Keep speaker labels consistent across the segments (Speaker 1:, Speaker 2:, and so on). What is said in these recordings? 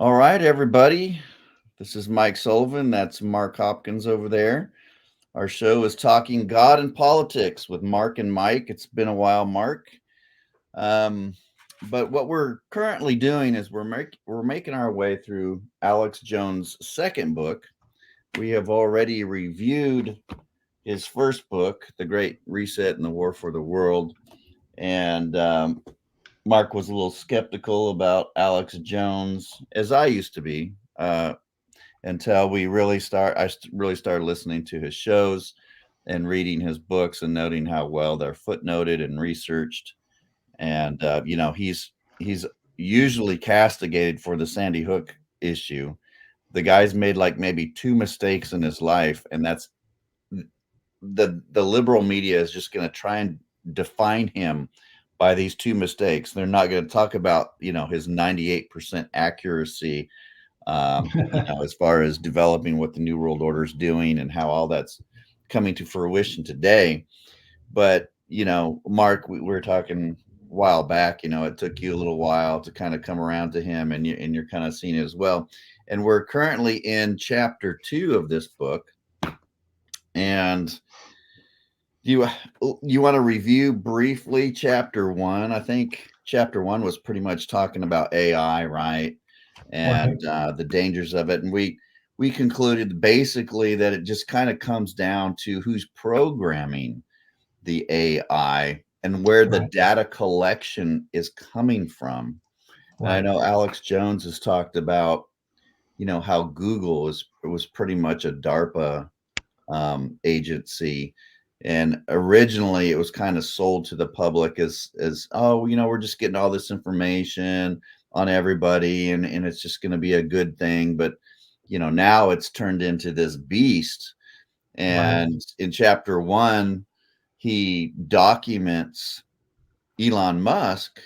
Speaker 1: All right, everybody. This is Mike Sullivan. That's Mark Hopkins over there. Our show is Talking God and Politics with Mark and Mike. It's been a while, Mark. Um, but what we're currently doing is we're making our way through Alex Jones' second book. We have already reviewed his first book, The Great Reset and the War for the World, and Mark was a little skeptical about Alex Jones, as I used to be. Until we really started listening to his shows and reading his books and noting how well they're footnoted and researched. And he's usually castigated for the Sandy Hook issue. The guy's made like maybe two mistakes in his life, and that's the liberal media is just going to try and define him by these two mistakes. They're not going to talk about his 98% accuracy, as far as developing what the New World Order is doing and how all that's coming to fruition today. But, Mark, we were talking a while back, it took you a little while to kind of come around to him, and you're kind of seeing it as well. And we're currently in chapter 2 of this book. And you want to review briefly chapter 1? I think chapter 1 was pretty much talking about AI, right? And the dangers of it. And we concluded basically that it just kind of comes down to who's programming the AI and where the data collection is coming from. And I know Alex Jones has talked about, how Google was pretty much a DARPA agency. And originally it was kind of sold to the public as oh, we're just getting all this information on everybody, and it's just going to be a good thing. But now it's turned into this beast. And in chapter 1, he documents Elon Musk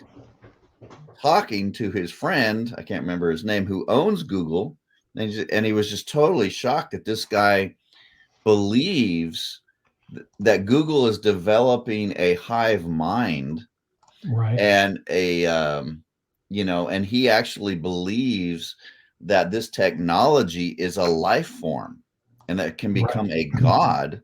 Speaker 1: talking to his friend, I can't remember his name, who owns Google, and he was just totally shocked that this guy believes that Google is developing a hive mind, and and he actually believes that this technology is a life form and that can become a god.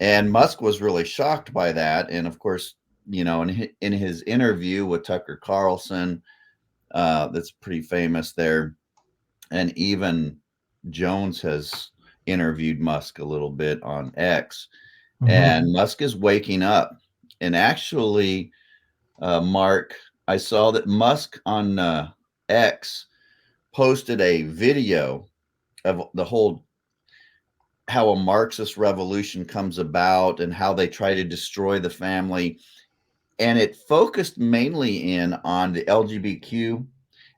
Speaker 1: And Musk was really shocked by that. And of course, in his interview with Tucker Carlson, that's pretty famous there. And even Jones has interviewed Musk a little bit on X. And Musk is waking up. And actually, Mark, I saw that Musk on X posted a video of the whole how a Marxist revolution comes about and how they try to destroy the family. And it focused mainly in on the LGBTQ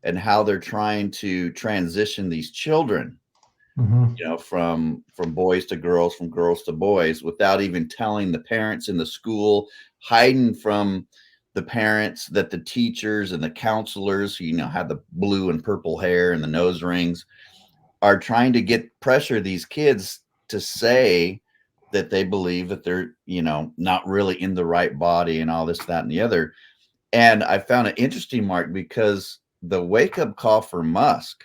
Speaker 1: and how they're trying to transition these children, from boys to girls, from girls to boys, without even telling the parents in the school, hiding from the parents that the teachers and the counselors who have the blue and purple hair and the nose rings are trying to pressure these kids to say that they believe that they're not really in the right body and all this, that, and the other. And I found it interesting, Mark, because the wake up call for Musk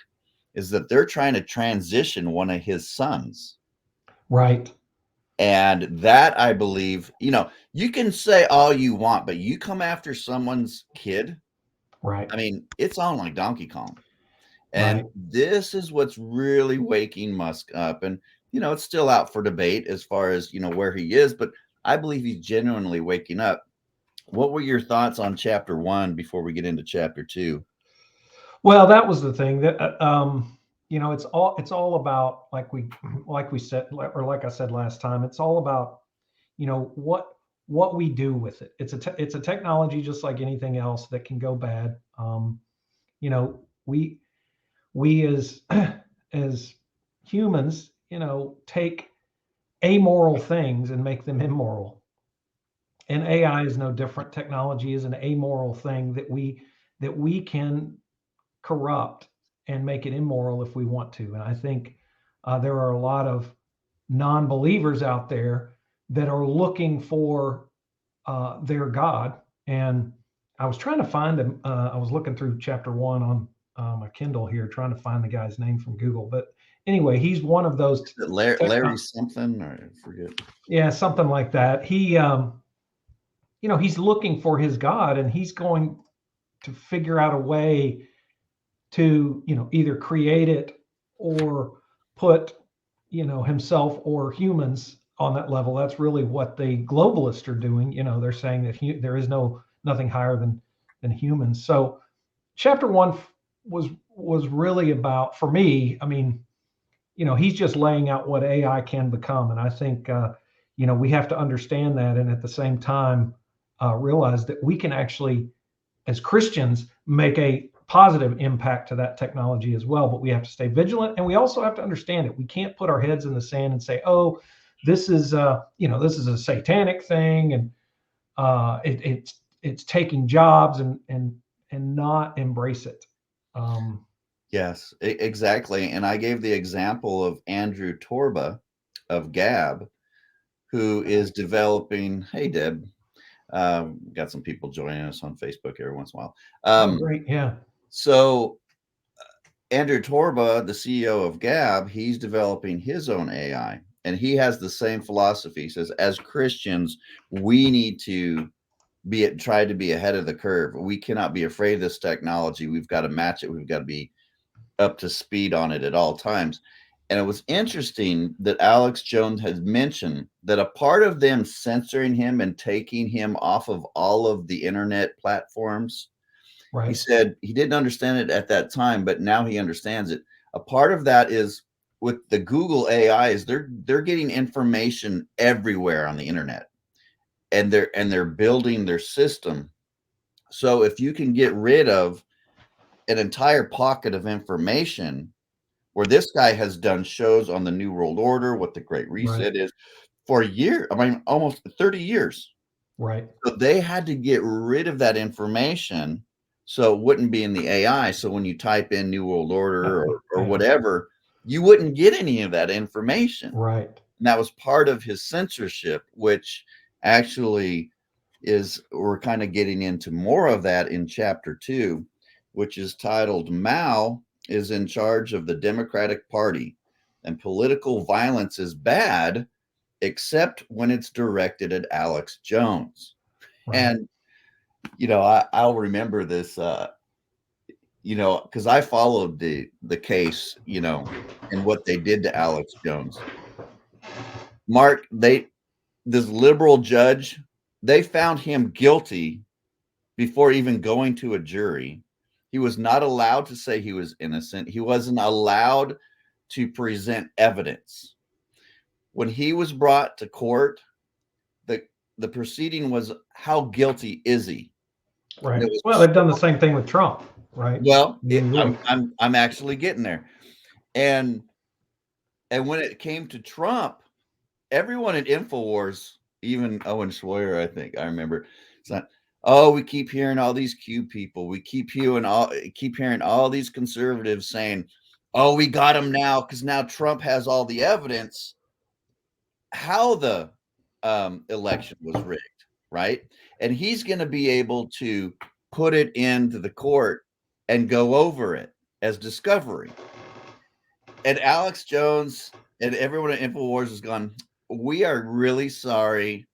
Speaker 1: is that they're trying to transition one of his sons. And that, I believe, you can say all you want, but you come after someone's kid. I mean, it's on like Donkey Kong. And this is what's really waking Musk up. And, it's still out for debate as far as, where he is, but I believe he's genuinely waking up. What were your thoughts on chapter 1 before we get into chapter 2?
Speaker 2: Well, that was the thing that, it's all about, like we said, or like I said last time, it's all about, what we do with it. It's a technology just like anything else that can go bad. We as humans, take amoral things and make them immoral. And AI is no different. Technology is an amoral thing that we can corrupt and make it immoral if we want to. And I think there are a lot of non-believers out there that are looking for their God. And I was trying to find them. I was looking through chapter 1 on my Kindle here trying to find the guy's name from Google. But anyway, he's one of those
Speaker 1: Larry something, or I forget.
Speaker 2: yeah, something like that. He's looking for his God, and he's going to figure out a way to, either create it or put, himself or humans on that level. That's really what the globalists are doing. They're saying that there is nothing higher than humans. So chapter one was really about, for me, I mean, he's just laying out what AI can become. And I think, we have to understand that. And at the same time, realize that we can actually, as Christians, make a positive impact to that technology as well. But we have to stay vigilant, and we also have to understand it. We can't put our heads in the sand and say, "Oh, this is this is a satanic thing, and it's taking jobs," and not embrace it.
Speaker 1: Yes, exactly. And I gave the example of Andrew Torba of Gab, who is developing. Hey, Deb, got some people joining us on Facebook every once in a while.
Speaker 2: Oh, great, yeah.
Speaker 1: So Andrew Torba, the CEO of Gab, he's developing his own AI, and he has the same philosophy. He says, as Christians, we need to try to be ahead of the curve. We cannot be afraid of this technology. We've got to match it. We've got to be up to speed on it at all times. And it was interesting that Alex Jones had mentioned that a part of them censoring him and taking him off of all of the internet platforms,
Speaker 2: Right.
Speaker 1: he said he didn't understand it at that time, but now he understands it. A part of that is with the Google AIs, they're getting information everywhere on the internet, and they're building their system. So if you can get rid of an entire pocket of information, where this guy has done shows on the New World Order, what the Great Reset is, for a year. I mean, almost 30 years.
Speaker 2: Right.
Speaker 1: So they had to get rid of that information so it wouldn't be in the AI. So when you type in New World Order or whatever, you wouldn't get any of that information.
Speaker 2: Right.
Speaker 1: And that was part of his censorship, which actually we're kind of getting into more of that in chapter 2, which is titled Mao is in charge of the Democratic Party, and political violence is bad, except when it's directed at Alex Jones. Right. And, I'll remember this, because I followed the case, and what they did to Alex Jones. Mark, this liberal judge, they found him guilty before even going to a jury. He was not allowed to say he was innocent. He wasn't allowed to present evidence. When he was brought to court, the proceeding was, how guilty is he?
Speaker 2: Right. Well, they've done the same thing with Trump, right?
Speaker 1: Well, I'm actually getting there. And when it came to Trump, everyone at InfoWars, even Owen Schroyer, I think I remember, it's not, oh, we keep hearing all these Q people. We keep hearing all these conservatives saying, oh, we got him now because now Trump has all the evidence how the election was rigged, right? And he's going to be able to put it into the court and go over it as discovery. And Alex Jones and everyone at InfoWars has gone, we are really sorry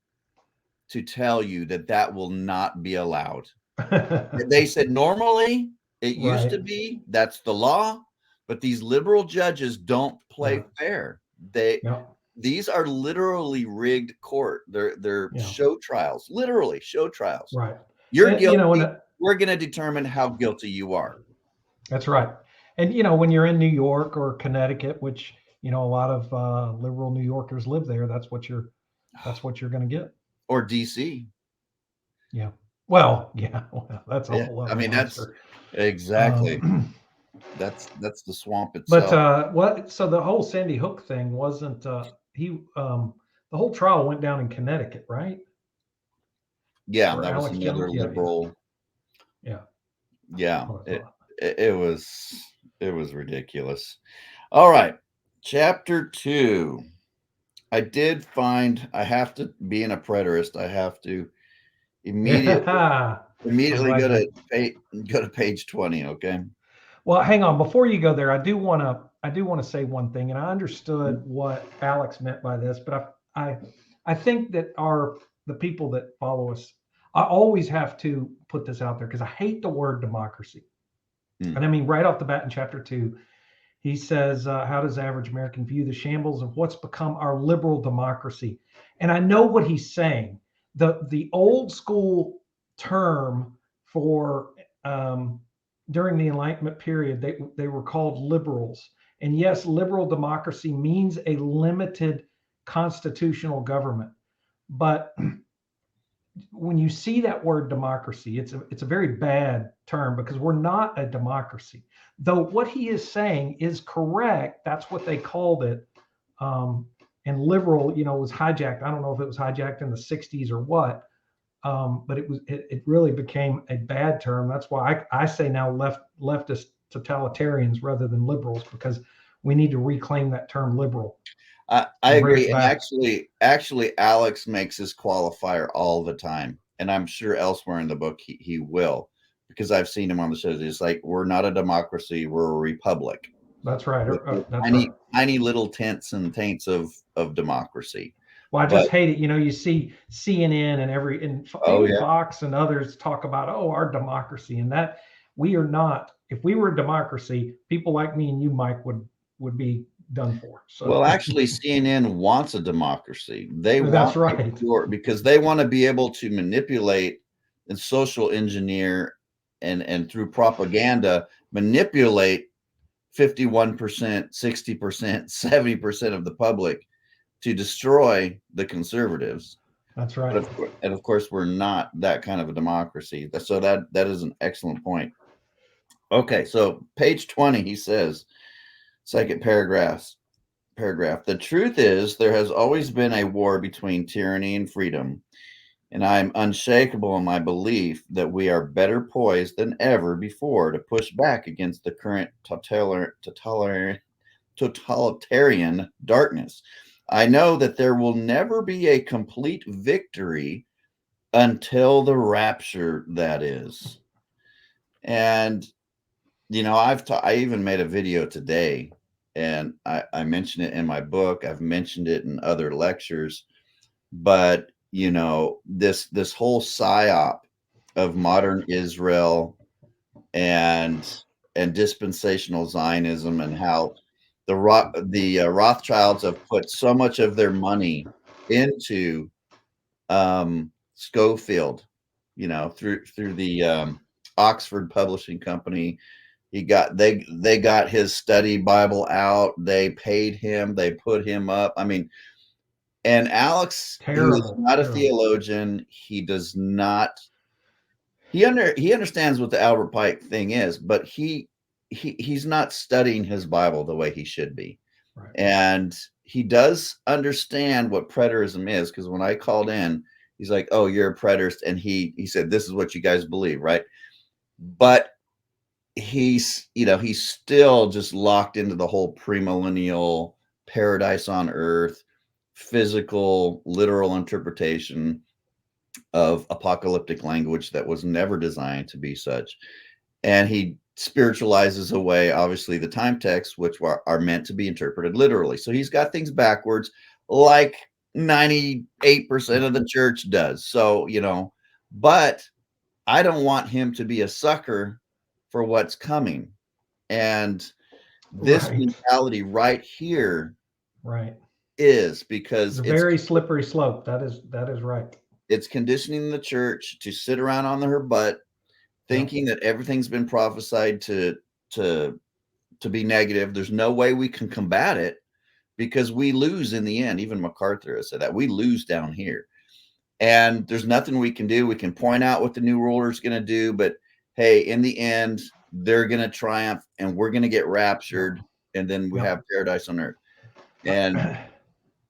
Speaker 1: to tell you that will not be allowed. They said normally it used to be, that's the law, but these liberal judges don't play fair. These are literally rigged court. They're show trials, literally show trials.
Speaker 2: Right.
Speaker 1: You're guilty. We're going to determine how guilty you are.
Speaker 2: That's right. And when you're in New York or Connecticut, which a lot of liberal New Yorkers live there, that's what you're going to get.
Speaker 1: Or DC.
Speaker 2: Yeah. Well, yeah. Well, that's a whole other.
Speaker 1: I mean, that's exactly. That's the swamp
Speaker 2: itself. But so the whole Sandy Hook thing wasn't the whole trial went down in Connecticut, right?
Speaker 1: Yeah, that was another liberal.
Speaker 2: Yeah.
Speaker 1: Yeah. It was ridiculous. All right. Chapter 2. I have to, being a preterist, I have to immediately go to page 20. Okay.
Speaker 2: Well, hang on. Before you go there, I do want to say one thing, and I understood what Alex meant by this, but I think that the people that follow us, I always have to put this out there because I hate the word democracy.
Speaker 1: Mm.
Speaker 2: And I mean, right off the bat in chapter 2, he says, "How does the average American view the shambles of what's become our liberal democracy?" And I know what he's saying. The old school term for during the Enlightenment period, they were called liberals. And yes, liberal democracy means a limited constitutional government. But when you see that word democracy, it's a very bad term because we're not a democracy. Though what he is saying is correct. That's what they called it. Um, and liberal, was hijacked. I don't know if it was hijacked in the 60s or what, but it really became a bad term. That's why I say now leftist totalitarians rather than liberals, because we need to reclaim that term liberal
Speaker 1: I
Speaker 2: and bring
Speaker 1: agree,
Speaker 2: it
Speaker 1: and
Speaker 2: back.
Speaker 1: actually, Alex makes this qualifier all the time, and I'm sure elsewhere in the book he will, because I've seen him on the shows. It's like we're not a democracy; we're a republic
Speaker 2: That's right.
Speaker 1: with
Speaker 2: That's right.
Speaker 1: tiny little tints and taints of democracy.
Speaker 2: Well, I
Speaker 1: But
Speaker 2: just hate it. You see CNN and
Speaker 1: oh
Speaker 2: even
Speaker 1: yeah,
Speaker 2: Fox and others talk about, oh, our democracy, and that we are not. If we were a democracy, people like me and you, Mike, would be done for. So
Speaker 1: well, actually, CNN wants a democracy. They
Speaker 2: that's
Speaker 1: want
Speaker 2: right.
Speaker 1: because they want to be able to manipulate and social engineer and through propaganda manipulate 51%, 60%, 70% of the public to destroy the conservatives.
Speaker 2: That's
Speaker 1: But
Speaker 2: right.
Speaker 1: of course, we're not that kind of a democracy. So that is an excellent point. Okay, so page 20, he says, second paragraph. The truth is, there has always been a war between tyranny and freedom, and I am unshakable in my belief that we are better poised than ever before to push back against the current totalitarian darkness. I know that there will never be a complete victory until the rapture, that is. And I even made a video today, and I mentioned it in my book. I've mentioned it in other lectures, but this whole psyop of modern Israel and dispensational Zionism, and how the Rothschilds have put so much of their money into Schofield, through the Oxford Publishing Company. They got his study Bible out. They paid him. They put him up. I mean, and Alex, who is
Speaker 2: Terrible,
Speaker 1: not a
Speaker 2: terrible.
Speaker 1: theologian, he does not. He understands what the Albert Pike thing is, but he's not studying his Bible the way he should be.
Speaker 2: Right.
Speaker 1: And he does understand what preterism is, because when I called in, he's like, "Oh, you're a preterist," and he said, "This is what you guys believe, right?" But he's still just locked into the whole premillennial paradise on earth, physical, literal interpretation of apocalyptic language that was never designed to be such. And he spiritualizes away, obviously, the time texts, which are meant to be interpreted literally. So he's got things backwards, like 98% of the church does. So, but I don't want him to be a sucker for what's coming. And this
Speaker 2: Right.
Speaker 1: mentality right here
Speaker 2: Right.
Speaker 1: is
Speaker 2: It's
Speaker 1: because
Speaker 2: a very slippery slope. That is right.
Speaker 1: it's conditioning the church to sit around on her butt,
Speaker 2: Yep.
Speaker 1: thinking that everything's been prophesied to to be negative. There's no way we can combat it, because we lose in the end. Even MacArthur has said that we lose down here, and there's nothing we can do. We can point out what the new ruler is going to do, but hey, in the end, they're going to triumph, and we're going to get
Speaker 2: Yep.
Speaker 1: raptured, and then we
Speaker 2: Yep.
Speaker 1: have paradise on earth. And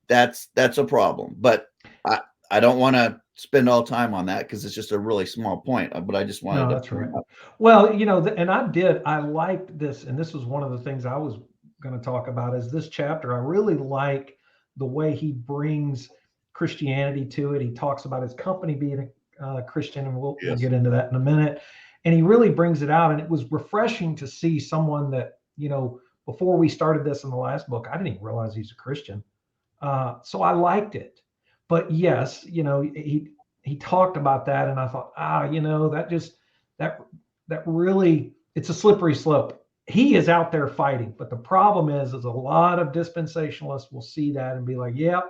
Speaker 1: that's a problem. But I I don't want to spend all time on that, because it's just a really small point. But I just wanted
Speaker 2: No,
Speaker 1: to
Speaker 2: that's
Speaker 1: point
Speaker 2: right.
Speaker 1: out.
Speaker 2: Well, and I liked this, and this was one of the things I was going to talk about is this chapter. I really like the way he brings Christianity to it. He talks about his company being a Christian, and we'll
Speaker 1: Yes.
Speaker 2: get into that in a minute. and he really brings it out. And it was refreshing to see someone that, before we started this in the last book, I didn't even realize he's a Christian. So I liked it. But yes, he talked about that, and I thought, that that really, it's a slippery slope. He is out there fighting, but the problem is a lot of dispensationalists will see that and be like, yeah,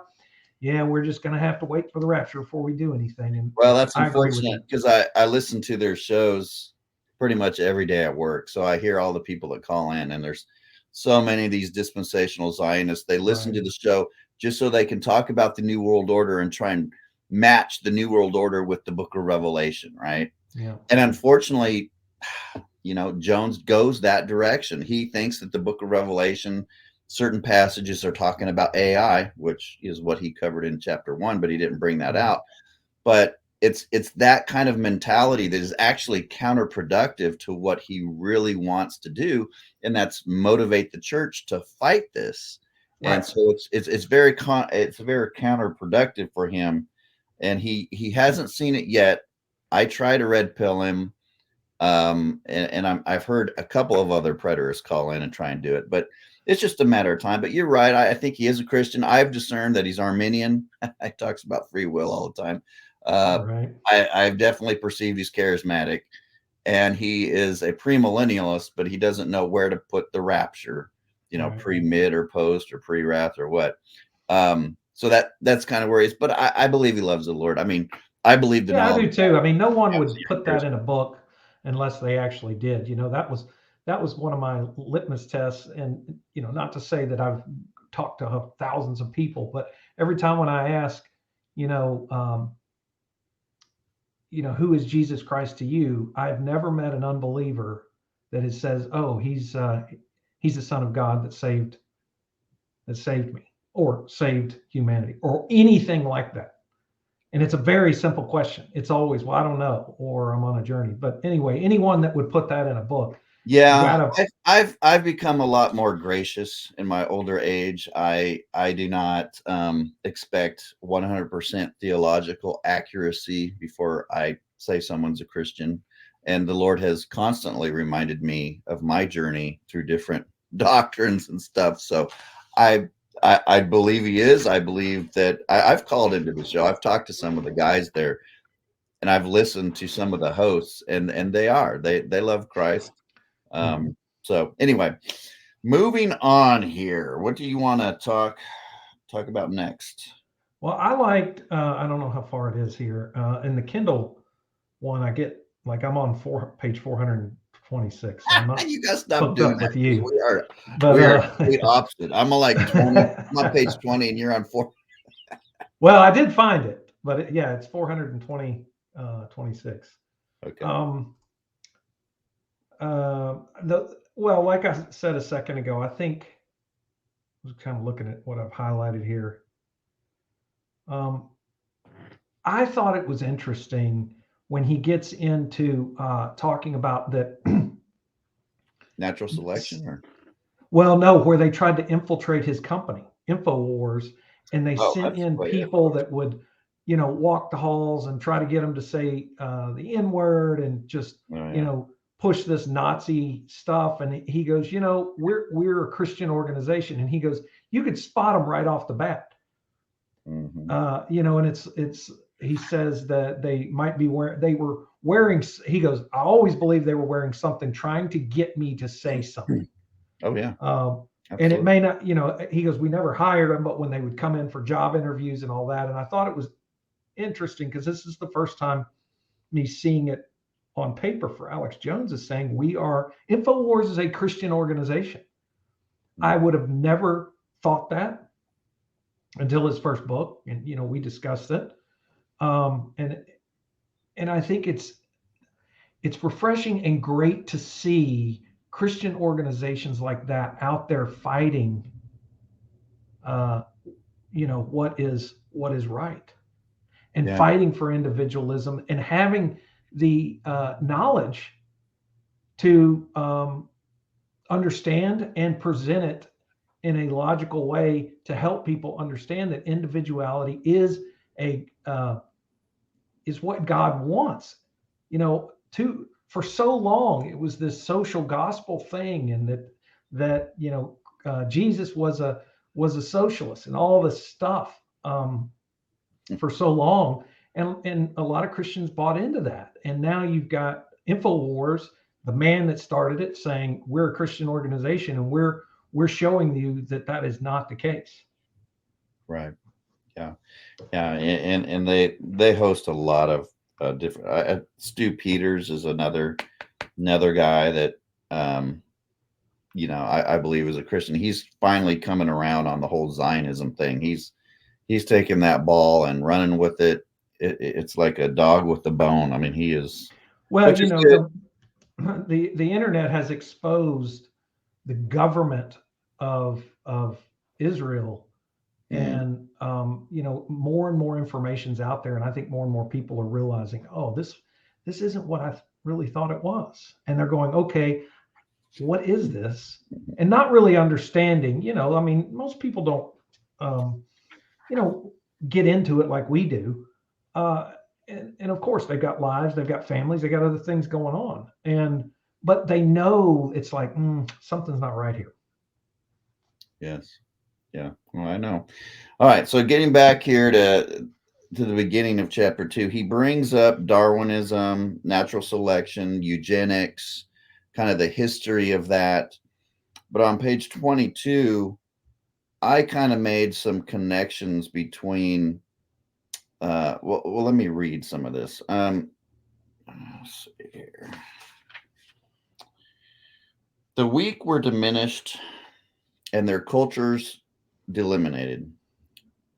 Speaker 2: we're just going to have to wait for the rapture before we do anything. And
Speaker 1: Well, that's
Speaker 2: I agree with you.
Speaker 1: unfortunate because I listen to their shows pretty much every day at work. So I hear all the people that call in, and there's so many of these dispensational Zionists. They listen
Speaker 2: Right.
Speaker 1: to the show just so they can talk about the New World Order and try and match the New World Order with the Book of Revelation, right?
Speaker 2: Yeah.
Speaker 1: And unfortunately, Jones goes that direction. He thinks that the Book of Revelation, certain passages are talking about AI, which is what he covered in chapter 1, but he didn't bring that out. But it's that kind of mentality that is actually counterproductive to what he really wants to do, and that's motivate the church to fight this. And
Speaker 2: Right.
Speaker 1: so it's very counterproductive for him, and he hasn't seen it yet. I try to red pill him, and I've heard a couple of other preterists call in and try and do it, but it's just a matter of time. But you're right. I think he is a Christian. I've discerned that he's Arminian. He talks about free will all the time.
Speaker 2: Right.
Speaker 1: I've definitely perceived he's charismatic, and he is a premillennialist, but he doesn't know where to put the rapture,
Speaker 2: Right.
Speaker 1: pre, mid, or post, or pre-wrath, or what. So that's kind of where he is. But I believe he loves the Lord. I mean, I believe the
Speaker 2: Yeah, I do
Speaker 1: knowledge.
Speaker 2: too. I mean, no one would
Speaker 1: Absolutely,
Speaker 2: put that in a book unless they actually did. That was one of my litmus tests. And not to say that I've talked to thousands of people, but every time when I ask, you know, um, who is Jesus Christ to you? I've never met an unbeliever that it says, "Oh, he's the Son of God that saved me, or saved humanity, or anything like that." And it's a very simple question. It's always, "Well, I don't know," or "I'm on a journey." But anyway, anyone that would put that in a book, you
Speaker 1: Yeah,
Speaker 2: gotta.
Speaker 1: I've become a lot more gracious in my older age. I do not expect 100% theological accuracy before I say someone's a Christian, and the Lord has constantly reminded me of my journey through different doctrines and stuff. So I I believe he is. I believe that I've called into the show. I've talked to some of the guys there, and I've listened to some of the hosts, and they love Christ.
Speaker 2: Yeah.
Speaker 1: So anyway, moving on here. What do you want to talk about next?
Speaker 2: Well, I liked. I don't know how far it is here. In the Kindle one, I get like I'm on page 426, so I'm not
Speaker 1: You gotta stop
Speaker 2: hooked
Speaker 1: doing
Speaker 2: up
Speaker 1: that
Speaker 2: with
Speaker 1: because
Speaker 2: you. But
Speaker 1: we are complete opposite. I'm on like 20. I'm on page 20, and you're on 4.
Speaker 2: well, I did find it, but yeah, it's 420, 26.
Speaker 1: Okay.
Speaker 2: Um, like I said a second ago, I think I was kind of looking at what I've highlighted here. Um, I thought it was interesting when he gets into talking about that.
Speaker 1: Natural selection, or
Speaker 2: Well, no, where they tried to infiltrate his company, Infowars, and they sent
Speaker 1: that's
Speaker 2: in
Speaker 1: way
Speaker 2: people that would, walk the halls and try to get him to say the N word and just,
Speaker 1: oh yeah.
Speaker 2: push this Nazi stuff. And he goes, we're a Christian organization, and he goes, you could spot them right off the bat.
Speaker 1: Mm-hmm.
Speaker 2: And it's he says that they were wearing. He goes, I always believe they were wearing something, trying to get me to say something.
Speaker 1: Oh yeah,
Speaker 2: And it
Speaker 1: absolutely.
Speaker 2: may not, he goes, we never hired them, but when they would come in for job interviews and all that. And I thought it was interesting because this is the first time me seeing it on paper for Alex Jones is saying InfoWars is a Christian organization. I would have never thought that until his first book. And, we discussed it. And I think it's refreshing and great to see Christian organizations like that out there fighting uh, what is right, and
Speaker 1: Yeah,
Speaker 2: fighting for individualism, and having the knowledge to understand and present it in a logical way to help people understand that individuality a is what God wants. To for so long it was this social gospel thing, and that Jesus was a socialist and all this stuff for so long, and a lot of Christians bought into that, and now you've got Infowars, the man that started it, saying we're a Christian organization, and we're showing you that that is not the case.
Speaker 1: Right. Yeah. Yeah. And they host a lot of different. Stu Peters is another guy that I believe is a Christian. He's finally coming around on the whole Zionism thing. He's taking that ball and running with it. It's like a dog with a bone. I mean, he is,
Speaker 2: Well,
Speaker 1: which
Speaker 2: you
Speaker 1: is
Speaker 2: know,
Speaker 1: good.
Speaker 2: the internet has exposed the government of Israel,
Speaker 1: Mm,
Speaker 2: and more and more information's out there, and I think more and more people are realizing, oh, this isn't what I really thought it was, and they're going, okay, what is this? And not really understanding. I mean, most people don't um, you know get into it like we do. uh, and of course they've got lives, they've got families, they got other things going on, and but they know it's like, something's not right here.
Speaker 1: yes. Yeah. Well, I know. All right. So getting back here to the beginning of chapter 2, he brings up Darwinism, natural selection, eugenics, kind of the history of that. But on page 22, I kind of made some connections between. Well, let me read some of this. Let's see here. The weak were diminished and their cultures delimited,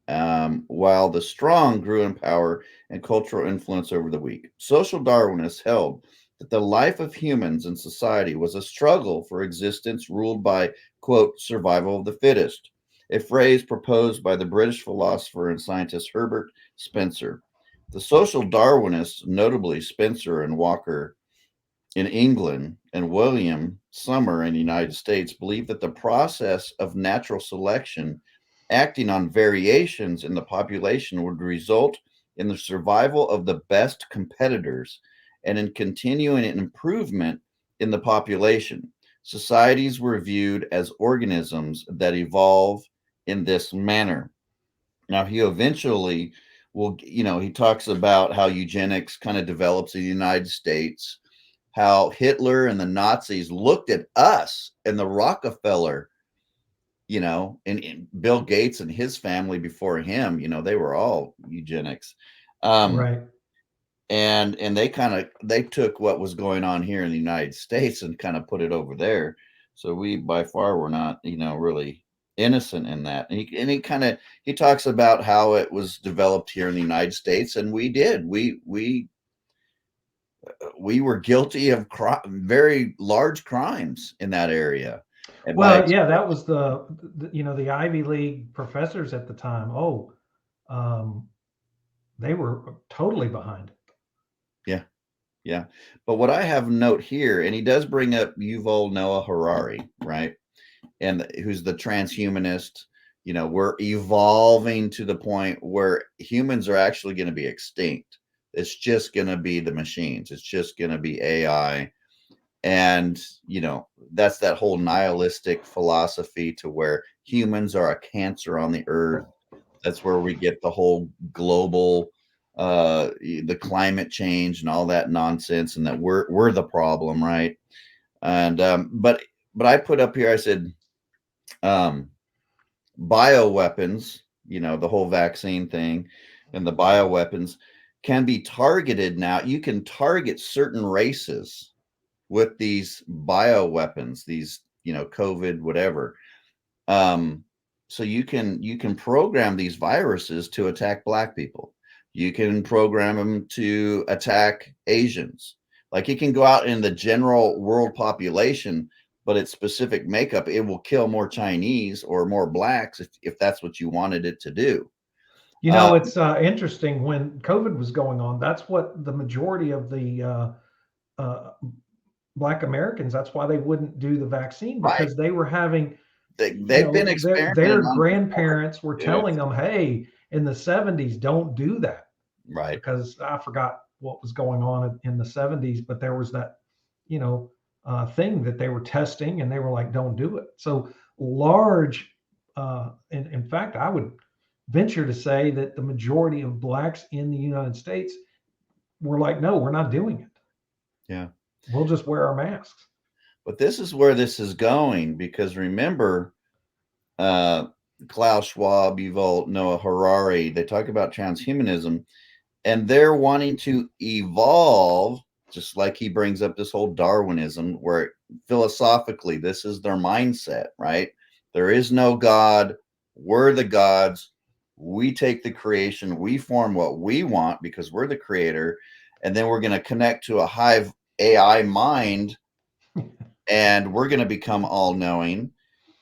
Speaker 1: while the strong grew in power and cultural influence over the weak. Social Darwinists held that the life of humans in society was a struggle for existence ruled by, quote, survival of the fittest, a phrase proposed by the British philosopher and scientist Herbert Spencer. The social Darwinists, notably Spencer and Walker in England and William Summer in the United States, believed that the process of natural selection acting on variations in the population would result in the survival of the best competitors and in continuing an improvement in the population. Societies were viewed as organisms that evolve in this manner. Now, he eventually he talks about how eugenics kind of develops in the United States, how Hitler and the Nazis looked at us and the Rockefeller, and Bill Gates and his family before him, they were all eugenics. Um,
Speaker 2: Right.
Speaker 1: and they took what was going on here in the United States and kind of put it over there. So we by far were not, really innocent in that. And he talks about how it was developed here in the United States, and we were guilty of very large crimes in that area. And by
Speaker 2: Well, yeah, that was the Ivy League professors at the time. Oh, um, they were totally behind it.
Speaker 1: Yeah, yeah. But what I have note here, and he does bring up Yuval Noah Harari, right? And who's the transhumanist. We're evolving to the point where humans are actually going to be extinct. It's just going to be the machines. It's just going to be AI. And, that's that whole nihilistic philosophy to where humans are a cancer on the earth. That's where we get the whole global, the climate change and all that nonsense, and that we're the problem, right? And but I put up here, I said, um, bioweapons, the whole vaccine thing and the bioweapons can be targeted now. You can target certain races with these bioweapons, these, COVID, whatever. Um, so you can program these viruses to attack black people. You can program them to attack Asians. Like it can go out in the general world population, but its specific makeup, it will kill more Chinese or more blacks if that's what you wanted it to do. Uh,
Speaker 2: It's interesting, when COVID was going on, that's what the majority of the uh, Black Americans, that's why they wouldn't do the vaccine,
Speaker 1: right.
Speaker 2: because they were having,
Speaker 1: They've been
Speaker 2: their
Speaker 1: experimenting on before.
Speaker 2: grandparents were
Speaker 1: Yeah.
Speaker 2: telling them, hey, in the 70s, don't do that,
Speaker 1: Right.
Speaker 2: because I forgot what was going on in the 70s, but there was that, you know, thing that they were testing, and they were like, don't do it. So large, in fact, I would venture to say that the majority of blacks in the United States were like, no, we're not doing it.
Speaker 1: Yeah.
Speaker 2: We'll just wear our masks.
Speaker 1: But this is where this is going, because remember, uh, Klaus Schwab, Yuval Noah Harari, they talk about transhumanism, and they're wanting to evolve, just like he brings up this whole Darwinism, where philosophically, this is their mindset, right? There is no God. We're the gods. We take the creation. We form what we want because we're the creator. And then we're going to connect to a hive AI mind, and we're going to become all knowing,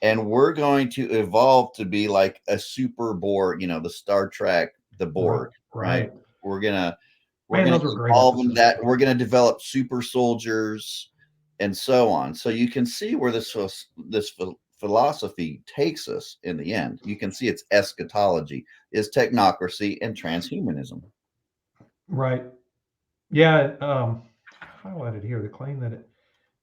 Speaker 1: and we're going to evolve to be like a super Borg, the Star Trek, the Borg, right?
Speaker 2: Right.
Speaker 1: We're gonna
Speaker 2: Man, those were great
Speaker 1: evolve in
Speaker 2: episodes.
Speaker 1: that. We're gonna develop super soldiers and so on. So you can see where this philosophy takes us in the end. You can see its eschatology is technocracy and transhumanism.
Speaker 2: Right. Yeah. Highlighted here the claim that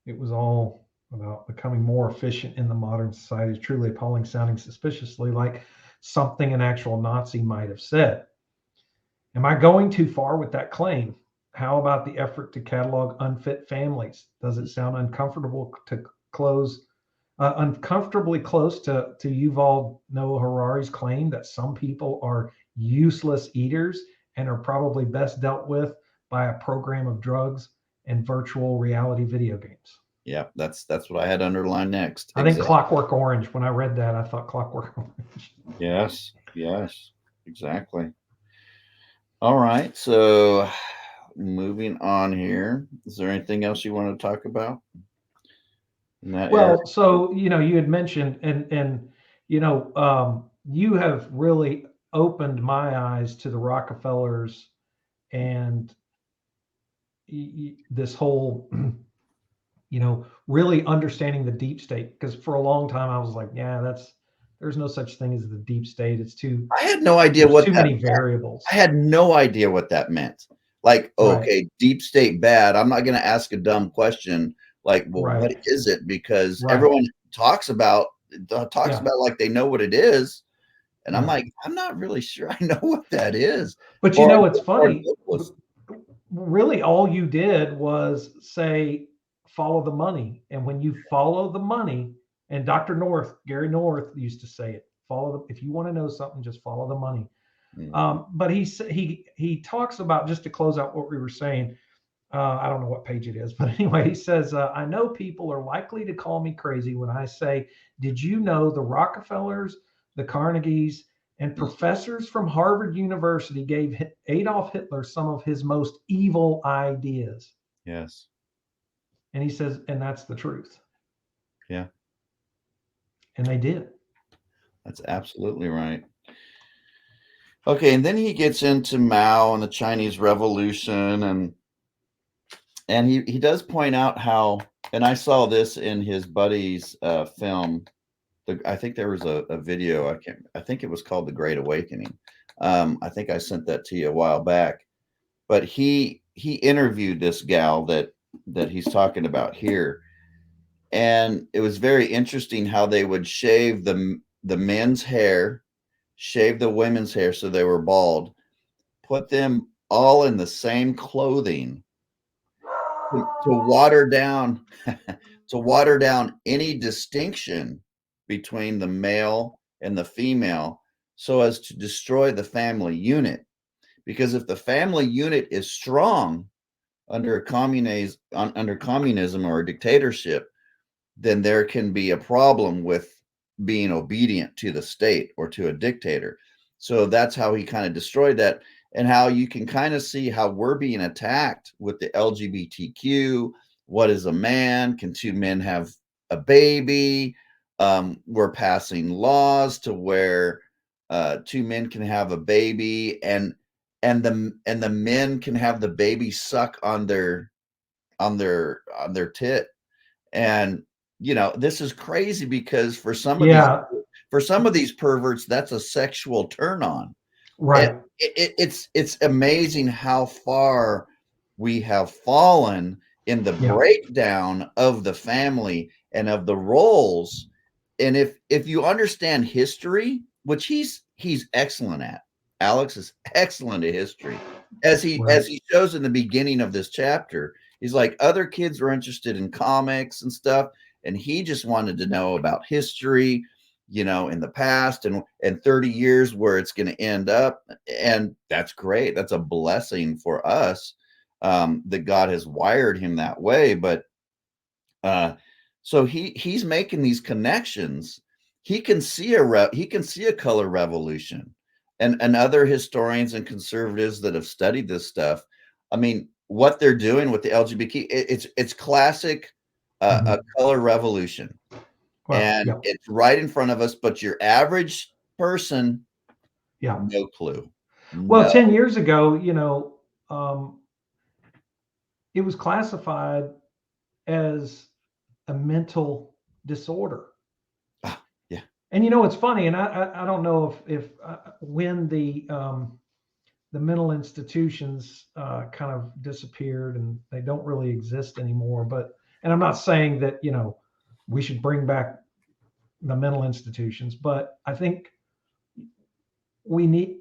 Speaker 2: it was all about becoming more efficient in the modern society is truly appalling, sounding suspiciously like something an actual Nazi might have said. Am I going too far with that claim? How about the effort to catalog unfit families? Does it sound uncomfortably close to Yuval Noah Harari's claim that some people are useless eaters and are probably best dealt with by a program of drugs and virtual reality video games?
Speaker 1: Yeah, that's what I had underlined next.
Speaker 2: I think
Speaker 1: Exactly.
Speaker 2: Clockwork Orange. When I read that, I thought Clockwork Orange.
Speaker 1: Yes, exactly. All right, so moving on here. Is there anything else you want to talk about in that area?
Speaker 2: Well, so you had mentioned, and you have really opened my eyes to the Rockefellers and this whole, really understanding the deep state. Because for a long time I was like, yeah, there's no such thing as the deep state. It's too
Speaker 1: I had no idea
Speaker 2: there's
Speaker 1: what
Speaker 2: too
Speaker 1: that
Speaker 2: many
Speaker 1: meant.
Speaker 2: variables.
Speaker 1: I had no idea what that meant. Like,
Speaker 2: Right,
Speaker 1: okay, deep state bad. I'm not going to ask a dumb question like, well, what
Speaker 2: right,
Speaker 1: is it? Because
Speaker 2: right.
Speaker 1: everyone talks
Speaker 2: Yeah.
Speaker 1: about like they know what it is, and I'm
Speaker 2: Yeah.
Speaker 1: like, I'm not really sure I know what that is.
Speaker 2: But
Speaker 1: Or
Speaker 2: it's
Speaker 1: or
Speaker 2: funny. Really, all you did was say, follow the money. And when you follow the money, and Dr. North, Gary North used to say it, if you want to know something, just follow the money.
Speaker 1: Mhm.
Speaker 2: But he talks about, just to close out what we were saying, I don't know what page it is, but anyway, he says, I know people are likely to call me crazy when I say, did you know the Rockefellers, the Carnegies, and professors from Harvard University gave Adolf Hitler some of his most evil ideas?
Speaker 1: Yes.
Speaker 2: And he says, and that's the truth.
Speaker 1: Yeah,
Speaker 2: And they did.
Speaker 1: that's absolutely right. Okay, and then he gets into Mao and the Chinese Revolution, and he does point out how, and I saw this in his buddy's film. I think there was a video. I think it was called The Great Awakening. I think I sent that to you a while back. But he interviewed this gal that he's talking about here, and it was very interesting how they would shave the men's hair, shave the women's hair so they were bald, put them all in the same clothing to water down to water down any distinction between the male and the female, so as to destroy the family unit. Because if the family unit is strong under under communism or a dictatorship, then there can be a problem with being obedient to the state or to a dictator. So that's how he kind of destroyed that, and how you can kind of see how we're being attacked with the LGBTQ. What is a man? Can two men have a baby? We're passing laws to where two men can have a baby, and the men can have the baby suck on their tit. And this is crazy, because
Speaker 2: Yeah.
Speaker 1: for some of these perverts, that's a sexual turn on. And
Speaker 2: Right.
Speaker 1: it's amazing how far we have fallen in the
Speaker 2: Yeah.
Speaker 1: breakdown of the family and of the roles. And if you understand history, which he's excellent at, Alex is excellent at history, as
Speaker 2: Right.
Speaker 1: he shows in the beginning of this chapter. He's like, other kids were interested in comics and stuff, and he just wanted to know about history, in the past and 30 years where it's going to end up. And that's great. That's a blessing for us, that God has wired him that way. But uh, so he's making these connections. He can see a color revolution, and other historians and conservatives that have studied this stuff. I mean, what they're doing with the LGBT, it's classic, a color revolution,
Speaker 2: Well,
Speaker 1: and
Speaker 2: yeah.
Speaker 1: it's right in front of us. But your average person,
Speaker 2: Yeah.
Speaker 1: no clue,
Speaker 2: Well,
Speaker 1: no.
Speaker 2: 10 years ago, um, it was classified as a mental disorder.
Speaker 1: Ah, yeah,
Speaker 2: And it's funny, and I don't know if when the mental institutions kind of disappeared and they don't really exist anymore. And I'm not saying that we should bring back the mental institutions, but I think we need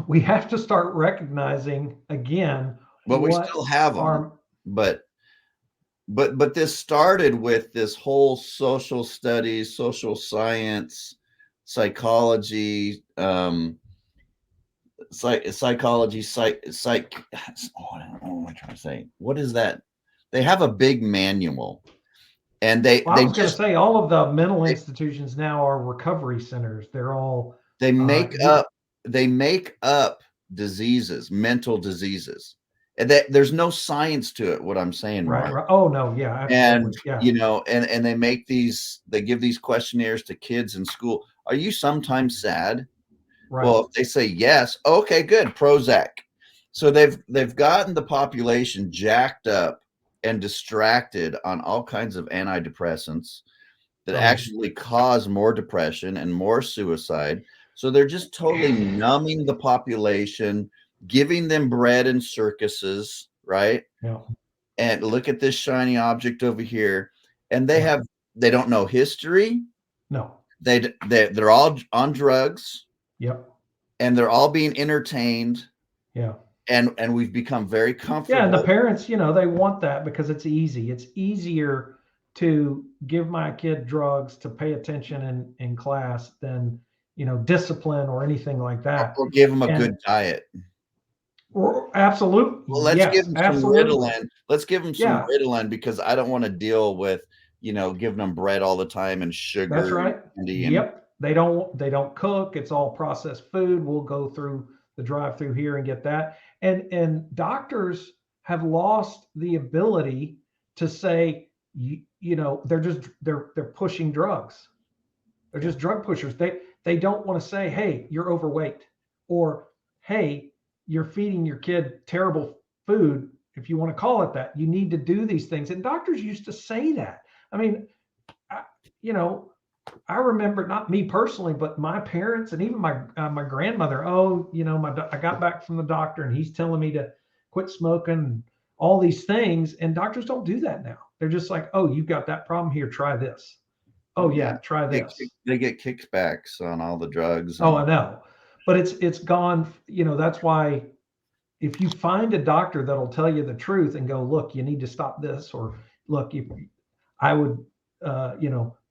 Speaker 2: we have to start recognizing again
Speaker 1: but we
Speaker 2: what
Speaker 1: still have them.
Speaker 2: our
Speaker 1: But this started with this whole social studies, social science, psychology, psychology, what am I trying to say? What is that? They have a big manual, and they
Speaker 2: well, I
Speaker 1: they
Speaker 2: was going to
Speaker 1: just
Speaker 2: say all of the mental
Speaker 1: they,
Speaker 2: institutions now are recovery centers. They're all
Speaker 1: they
Speaker 2: uh,
Speaker 1: make
Speaker 2: you,
Speaker 1: up they make up diseases, mental diseases, and that there's no science to it. What I'm saying,
Speaker 2: right,
Speaker 1: Mark.
Speaker 2: right. Oh no, yeah,
Speaker 1: And
Speaker 2: absolutely, yeah,
Speaker 1: and they give these questionnaires to kids in school. Are you sometimes sad?
Speaker 2: right.
Speaker 1: Well, if they say yes, okay, good, Prozac. So they've gotten the population jacked up and distracted on all kinds of antidepressants that
Speaker 2: Oh yeah,
Speaker 1: actually cause more depression and more suicide. So they're just totally numbing the population, giving them bread and circuses, right?
Speaker 2: yeah,
Speaker 1: And look at this shiny object over here. And
Speaker 2: yeah.
Speaker 1: they don't know history.
Speaker 2: No,
Speaker 1: They're all on drugs,
Speaker 2: yep,
Speaker 1: and they're all being entertained,
Speaker 2: yeah.
Speaker 1: and we've become very
Speaker 2: Yeah, and the
Speaker 1: comfortable.
Speaker 2: parents, they want that because it's easy. It's easier to give my kid drugs to pay attention in class than, discipline or anything like that.
Speaker 1: Or give them a
Speaker 2: And
Speaker 1: good diet.
Speaker 2: absolute,
Speaker 1: Well, let's give
Speaker 2: yes,
Speaker 1: them some
Speaker 2: absolutely.
Speaker 1: Ritalin. Let's give them some
Speaker 2: Yeah,
Speaker 1: Ritalin, because I don't want to deal with, giving them bread all the time and
Speaker 2: that's
Speaker 1: sugar and
Speaker 2: right.
Speaker 1: candy. And
Speaker 2: Yep. They don't cook. It's all processed food. We'll go through the drive-through here and get that. And doctors have lost the ability to say, they're pushing drugs. They're
Speaker 1: yeah,
Speaker 2: just drug pushers. They don't want to say, "Hey, you're overweight," or "Hey, you're feeding your kid terrible food." If you want to call it that, you need to do these things. And doctors used to say that. I mean, I, you know, I remember, not me personally, but my parents and even my grandmother. Oh, I got back from the doctor and he's telling me to quit smoking, and all these things. And doctors don't do that now. They're just like, "Oh, you've got that problem here. Try this. Oh
Speaker 1: yeah.
Speaker 2: yeah, try this."
Speaker 1: They get kickbacks on all the drugs.
Speaker 2: Oh, I
Speaker 1: And
Speaker 2: know, but it's gone. That's why if you find a doctor that'll tell you the truth and go, "Look, you need to stop this," or "Look, I would,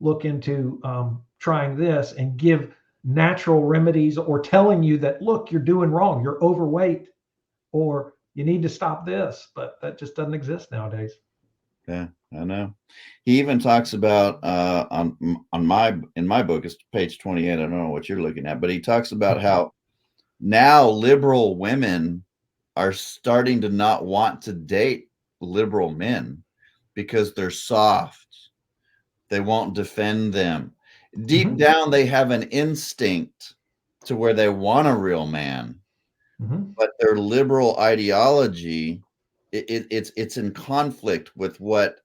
Speaker 2: look into trying this," and give natural remedies, or telling you that, "Look, you're doing wrong. You're overweight," or "You need to stop this." But that just doesn't exist nowadays.
Speaker 1: yeah, I know. He even talks about, on my in my book, it's page 28. I don't know what you're looking at, but he talks about how now liberal women are starting to not want to date liberal men because they're soft. They won't defend them. Deep
Speaker 2: Hmm.
Speaker 1: down, they have an instinct to where they want a real man,
Speaker 2: Hmm.
Speaker 1: but their liberal ideology, it's in conflict with what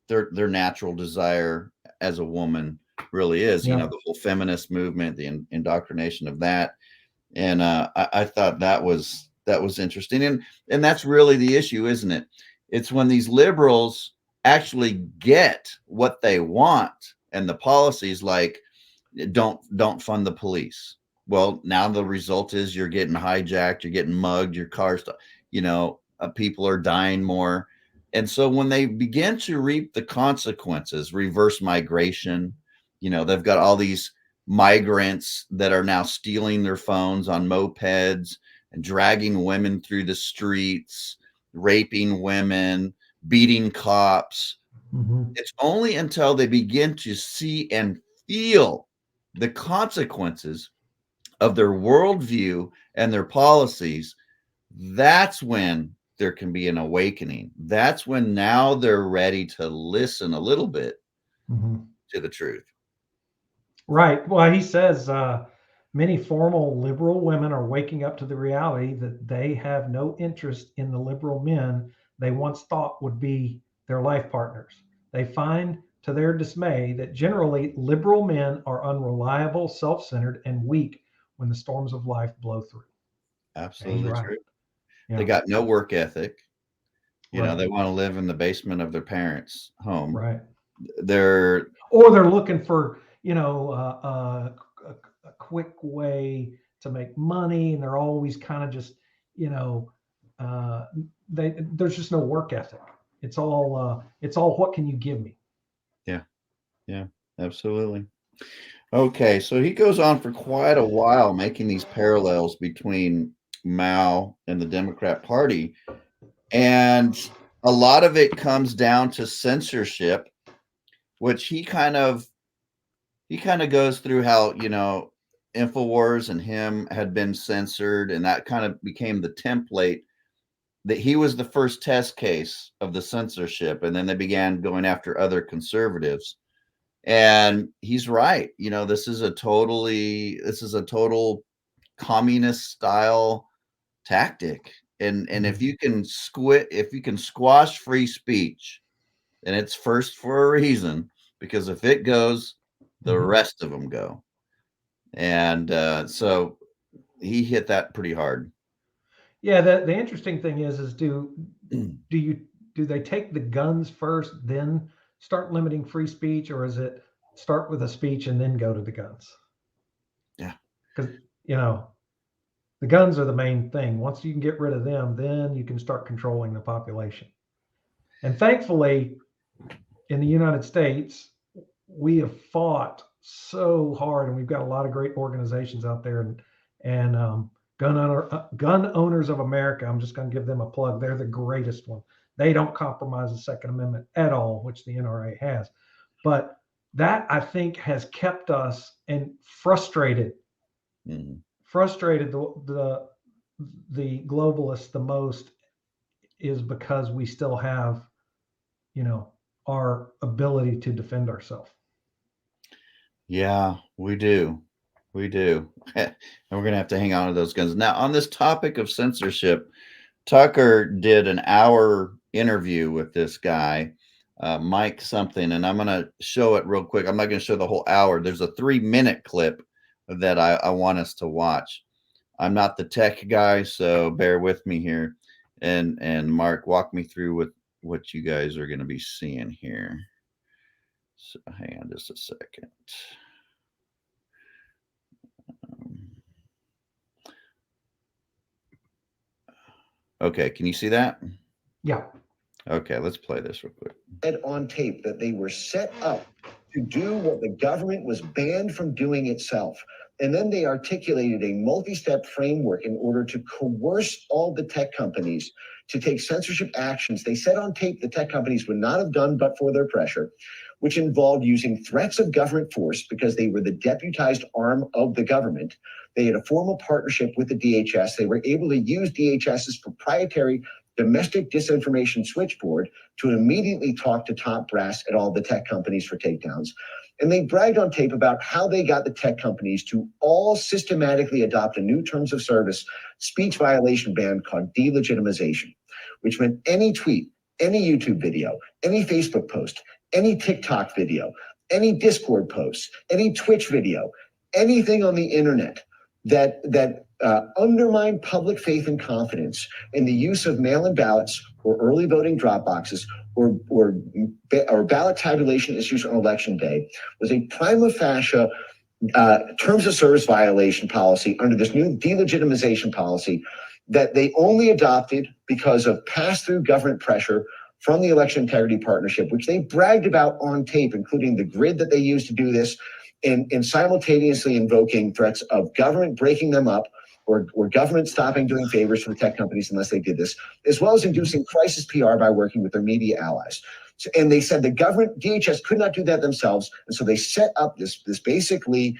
Speaker 1: their natural desire as a woman really is.
Speaker 2: Yeah.
Speaker 1: The whole feminist movement, the indoctrination of that. And I thought that was that was interesting. And that's really the issue, isn't it? It's when these liberals actually get what they want and the policies like don't fund the police. Well, now the result is you're getting hijacked, you're getting mugged, your cars, people are dying more. And so when they begin to reap the consequences, reverse migration, they've got all these migrants that are now stealing their phones on mopeds and dragging women through the streets, raping women, beating cops.
Speaker 2: Mm-hmm.
Speaker 1: It's only until they begin to see and feel the consequences of their worldview and their policies, that's when there can be an awakening. That's when now they're ready to listen a little bit to the truth.
Speaker 2: Right. Well, he says many formal liberal women are waking up to the reality that they have no interest in the liberal men they once thought would be their life partners. They find to their dismay that generally liberal men are unreliable, self centered, and weak when the storms of life blow through. And he's
Speaker 1: Absolutely
Speaker 2: right.
Speaker 1: true. They
Speaker 2: Yeah.
Speaker 1: got no work ethic.
Speaker 2: Right.
Speaker 1: They want to live in the basement of their parents' home.
Speaker 2: Right.
Speaker 1: They're
Speaker 2: Or they're looking for, a quick way to make money, and they're always kind of just, you know, uh, there's just no work ethic. It's all what can you give me?
Speaker 1: yeah, yeah, absolutely. Okay, so he goes on for quite a while making these parallels between Mao and the Democrat Party. And a lot of it comes down to censorship, which he kind of goes through how, InfoWars and him had been censored, and that kind of became the template that he was the first test case of the censorship, and then they began going after other conservatives. And he's right. This is a total communist style tactic. And if you can squash free speech, and it's first for a reason, because if it goes, the
Speaker 2: Mhm.
Speaker 1: rest of them go. And so he hit that pretty hard.
Speaker 2: Yeah, the interesting thing is do you do they take the guns first, then start limiting free speech, or is it start with a speech and then go to the guns?
Speaker 1: Yeah.
Speaker 2: Because you know the guns are the main thing. Once you can get rid of them, then you can start controlling the population. And thankfully, in the United States, we have fought so hard, and we've got a lot of great organizations out there, and gun owners of America. I'm just going to give them a plug. They're the greatest one. They don't compromise the Second Amendment at all, which the NRA has. But that I think has kept us and
Speaker 1: Mhm.
Speaker 2: frustrated the globalists the most is because we still have our ability to defend ourselves.
Speaker 1: Yeah, we do. We do. And we're going to have to hang on to those guns. Now, on this topic of censorship, Tucker did an hour interview with this guy, Mike something, and I'm going to show it real quick. I'm not going to show the whole hour. There's a 3-minute clip that I want us to watch. I'm not the tech guy, so bear with me here. And Mark, walk me through with what you guys are going to be seeing here. So hang on just a second. Okay, can you see that?
Speaker 2: Yeah.
Speaker 1: Okay, let's play this real quick.
Speaker 3: Said on tape that they were set up to do what the government was banned from doing itself. And then they articulated a multi-step framework in order to coerce all the tech companies to take censorship actions. They said on tape the tech companies would not have done but for their pressure, which involved using threats of government force because they were the deputized arm of the government. They had a formal partnership with the DHS. They were able to use DHS's proprietary domestic disinformation switchboard to immediately talk to top brass at all the tech companies for takedowns. And they bragged on tape about how they got the tech companies to all systematically adopt a new terms of service speech violation ban called delegitimization, which meant any tweet, any YouTube video, any Facebook post, any TikTok video, any Discord post, any Twitch video, anything on the internet that undermine public faith and confidence in the use of mail-in ballots or early voting drop boxes or ballot tabulation issues on election day was a prima facie terms of service violation policy under this new delegitimization policy that they only adopted because of pass-through government pressure from the Election Integrity Partnership, which they bragged about on tape, including the grid that they used to do this, and simultaneously invoking threats of government breaking them up or government stopping doing favors for the tech companies unless they did this, as well as inducing crisis PR by working with their media allies. And they said the government, DHS, could not do that themselves. And so they set up this basically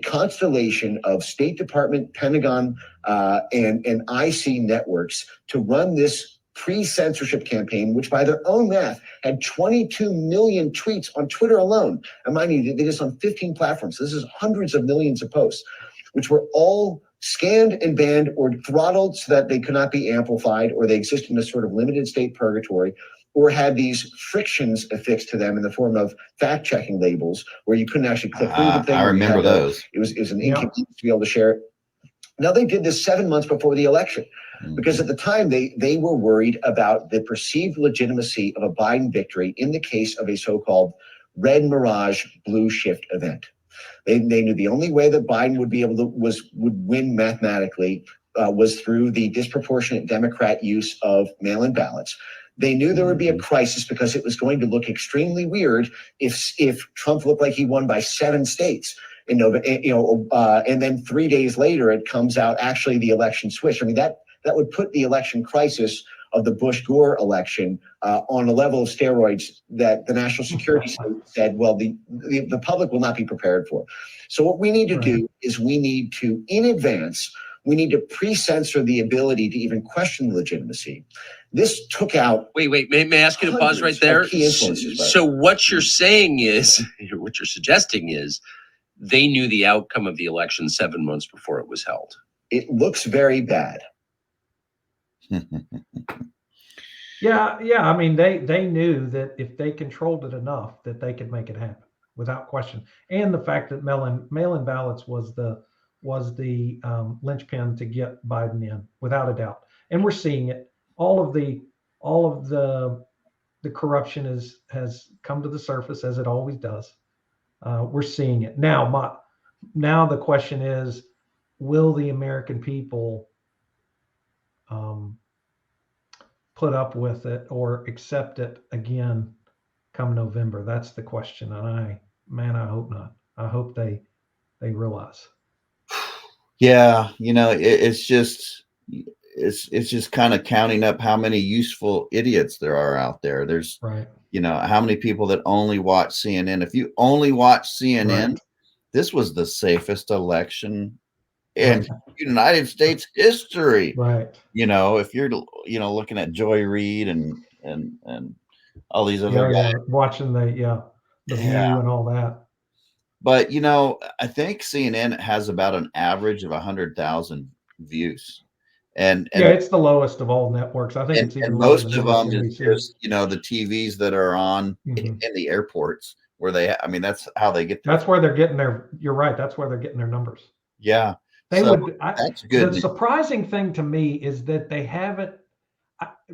Speaker 3: constellation of State Department, Pentagon, and IC networks to run this pre-censorship campaign, which by their own math had 22 million tweets on Twitter alone. And mind you, they did this on 15 platforms. So this is hundreds of millions of posts, which were all scanned and banned or throttled so that they could not be amplified, or they exist in a sort of limited state purgatory, or had these frictions affixed to them in the form of fact-checking labels where you couldn't actually click through the thing.
Speaker 1: I remember those.
Speaker 3: It was an inconvenience to be able to share it. Now, they did this 7 months before the election because at the time they were worried about the perceived legitimacy of a Biden victory in the case of a so-called red mirage blue shift event. They knew the only way that Biden would be able to would win mathematically was through the disproportionate Democrat use of mail-in ballots. They knew there would be a crisis because it was going to look extremely weird if Trump looked like he won by 7 states. And then 3 days later, it comes out actually the election switched. I mean, that would put the election crisis of the Bush-Gore election on a level of steroids that the national security said, well, the public will not be prepared for. So what we need to do is we need to, in advance, we need to pre-censor the ability to even question legitimacy. This took out.
Speaker 4: Wait. May I ask you to pause right there? So what you're saying is, what you're suggesting is, they knew the outcome of the election 7 months before it was held.
Speaker 3: It looks very bad.
Speaker 2: Yeah. I mean, they knew that if they controlled it enough, that they could make it happen without question. And the fact that mail-in ballots was the linchpin to get Biden in, without a doubt. And we're seeing it. All of the corruption has come to the surface, as it always does. We're seeing it now. Now the question is, will the American people put up with it or accept it again come November? That's the question. And I hope not. I hope they realize.
Speaker 1: Yeah, it's just kind of counting up how many useful idiots there are out there. There's how many people that only watch CNN. If you only watch CNN, this was the safest election in United States history.
Speaker 2: Right.
Speaker 1: If you're looking at Joy Reid and all these other guys
Speaker 2: watching the View and all that.
Speaker 1: But I think CNN has about an average of 100,000 views. And
Speaker 2: it's the lowest of all networks. I think it's even
Speaker 1: most of them is just the TVs that are on in the airports where that's how they get.
Speaker 2: That's where they're getting their. You're right. That's where they're getting their numbers.
Speaker 1: Yeah,
Speaker 2: that's good. The surprising thing to me is that they haven't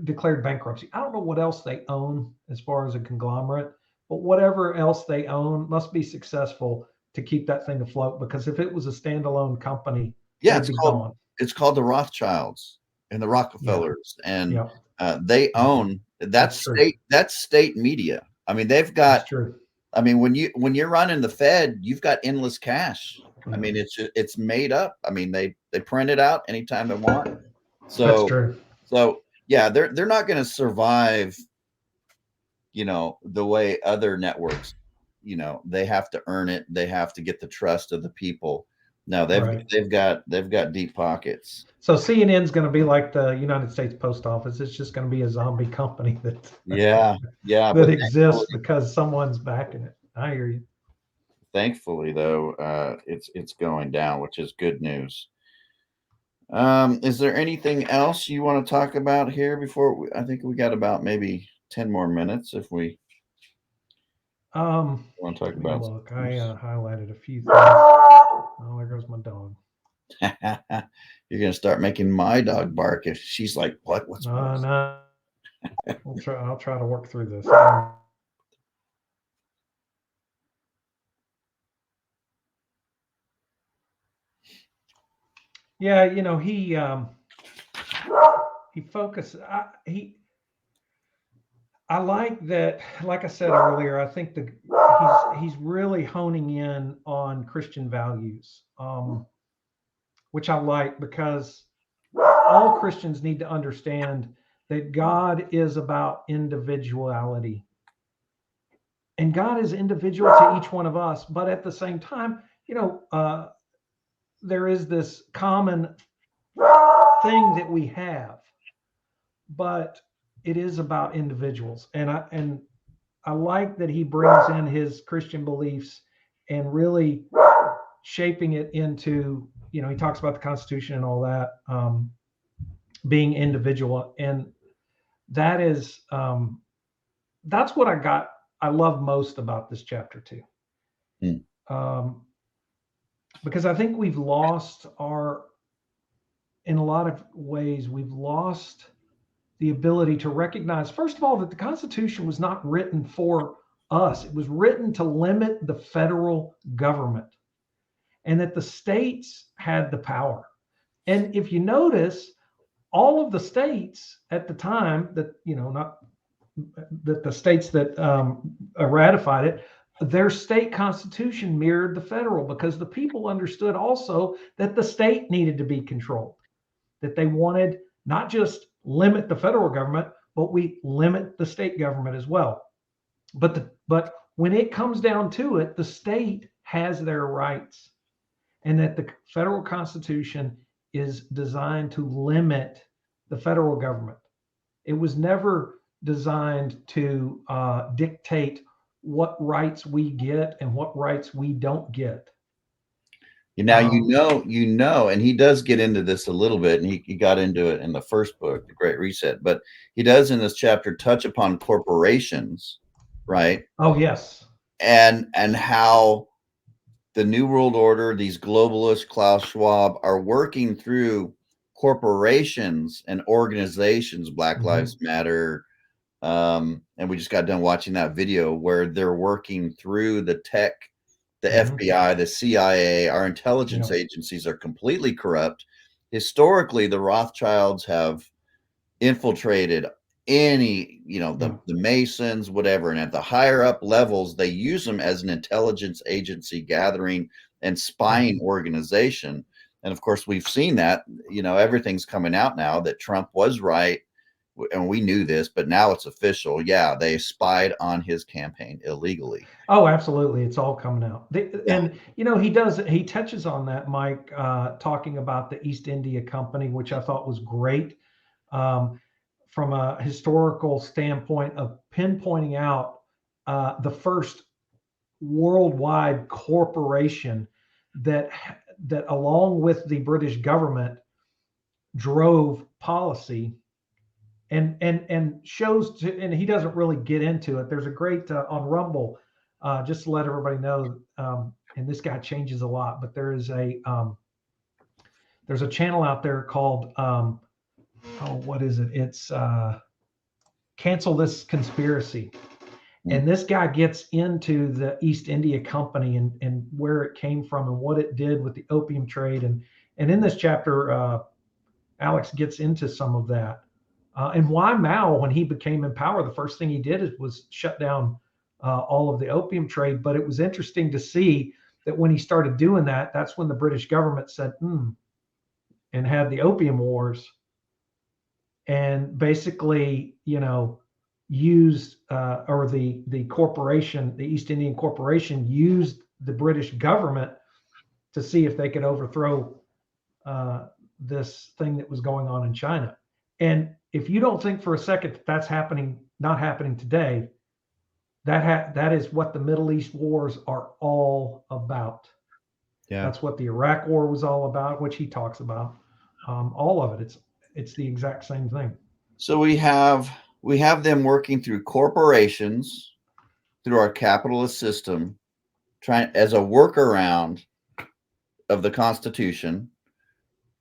Speaker 2: declared bankruptcy. I don't know what else they own as far as a conglomerate, but whatever else they own must be successful to keep that thing afloat. Because if it was a standalone company,
Speaker 1: it's called the Rothschilds and the Rockefellers, and they own that's state media. I mean, they've got. I mean, when you're running the Fed, you've got endless cash. I mean, it's made up. I mean, they print it out anytime they want. So
Speaker 2: that's true.
Speaker 1: So yeah, they're not going to survive. The way other networks, they have to earn it. They have to get the trust of the people. No, they've got deep pockets.
Speaker 2: So CNN's going to be like the United States Post Office. It's just going to be a zombie company that that exists because someone's backing it. I hear you.
Speaker 1: Thankfully, though, it's going down, which is good news. Is there anything else you want to talk about here before I think we got about maybe 10 more minutes if we want to talk about.
Speaker 2: Look, I highlighted a few things. Oh, there goes my dog.
Speaker 1: You're gonna start making my dog bark if she's like, "What? What's wrong?"
Speaker 2: No. I'll try to work through this. Yeah, you know, he focused. I like that. Like I said earlier, I think he's really honing in on Christian values, which I like, because all Christians need to understand that God is about individuality, and God is individual to each one of us. But at the same time, you know, there is this common thing that we have, but it is about individuals. And I like that he brings in his Christian beliefs and really shaping it into, you know, he talks about the Constitution and all that, being individual, and that is that's what I love most about this chapter too. Because I think we've lost in a lot of ways, we've lost the ability to recognize, first of all, that the Constitution was not written for us. It was written to limit the federal government, and that the states had the power. And if you notice, all of the states at the time that, you know, not that the states that ratified it, their state constitution mirrored the federal, because the people understood also that the state needed to be controlled, that they wanted not just limit the federal government, but we limit the state government as well. But when it comes down to it, the state has their rights, and that the federal constitution is designed to limit the federal government. It was never designed to dictate what rights we get and what rights we don't get.
Speaker 1: Now, you know, and he does get into this a little bit, and he got into it in the first book, The Great Reset, but he does in this chapter touch upon corporations, right?
Speaker 2: Oh, yes.
Speaker 1: And how the New World Order, these globalists, Klaus Schwab, are working through corporations and organizations, Black Lives Matter. And we just got done watching that video where they're working through the tech, the FBI, the CIA, our intelligence agencies are completely corrupt. Historically, the Rothschilds have infiltrated any, you know, the Masons, whatever. And at the higher up levels, they use them as an intelligence agency gathering and spying organization. And of course, we've seen that, you know, everything's coming out now that Trump was right. And we knew this, but now it's official. Yeah, they spied on his campaign illegally.
Speaker 2: Oh, absolutely. It's all coming out. And, you know, he touches on that, Mike, talking about the East India Company, which I thought was great, from a historical standpoint of pinpointing out the first worldwide corporation that along with the British government drove policy. And shows to, and he doesn't really get into it. There's a great on Rumble, just to let everybody know, and this guy changes a lot, but there's a channel out there called what is it? It's Cancel This Conspiracy. And this guy gets into the East India Company and where it came from and what it did with the opium trade. And in this chapter, Alex gets into some of that. And why Mao, when he became in power, the first thing he did was shut down all of the opium trade. But it was interesting to see that when he started doing that, that's when the British government said, and had the opium wars, and basically, you know, used or the corporation, the East Indian Corporation, used the British government to see if they could overthrow this thing that was going on in China. And if you don't think for a second that that's not happening today, that is what the Middle East wars are all about. Yeah, that's what the Iraq War was all about, which he talks about. All of it, it's the exact same thing.
Speaker 1: So we have them working through corporations, through our capitalist system, trying as a workaround of the Constitution,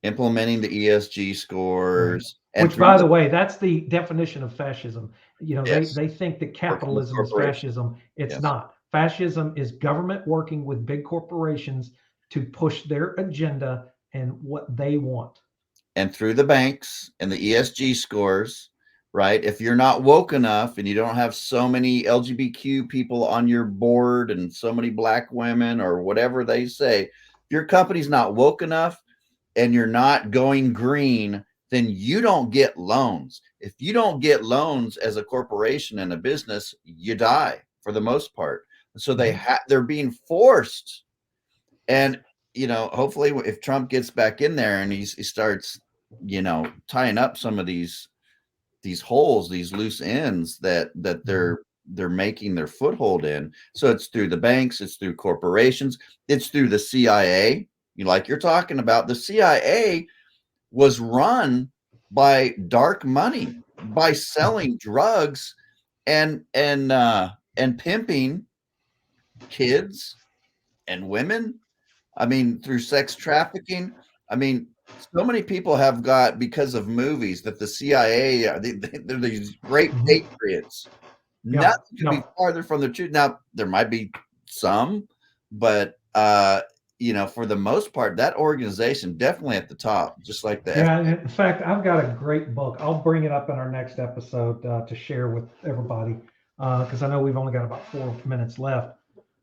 Speaker 1: implementing the ESG scores, and
Speaker 2: Which, by the way, that's the definition of fascism. You know,
Speaker 1: yes,
Speaker 2: they think that
Speaker 1: working with
Speaker 2: capitalism is
Speaker 1: corporations.
Speaker 2: fascism. It's
Speaker 1: Yes.
Speaker 2: not. Fascism is government working with big corporations to push their agenda and what they want.
Speaker 1: And through the banks and the ESG scores, right? If you're not woke enough and you don't have so many LGBTQ people on your board and so many black women or whatever they say, if your company's not woke enough and you're not going green, then you don't get loans. If you don't get loans as a corporation and a business, you die for the most part. So they're being forced. And hopefully if Trump gets back in there and he starts, tying up some of these holes, these loose ends that they're making their foothold in. So it's through the banks, it's through corporations, it's through the CIA. Like you're talking about, the CIA was run by dark money, by selling drugs and pimping kids and women. I mean, through sex trafficking. I mean, so many people have got, because of movies, that the CIA, they're these great patriots.
Speaker 2: Yeah,
Speaker 1: Nothing could be farther from the truth. Now, there might be some, but for the most part, that organization definitely at the top, just like the
Speaker 2: Yeah, and in fact, I've got a great book. I'll bring it up in our next episode to share with everybody because I know we've only got about 4 minutes left.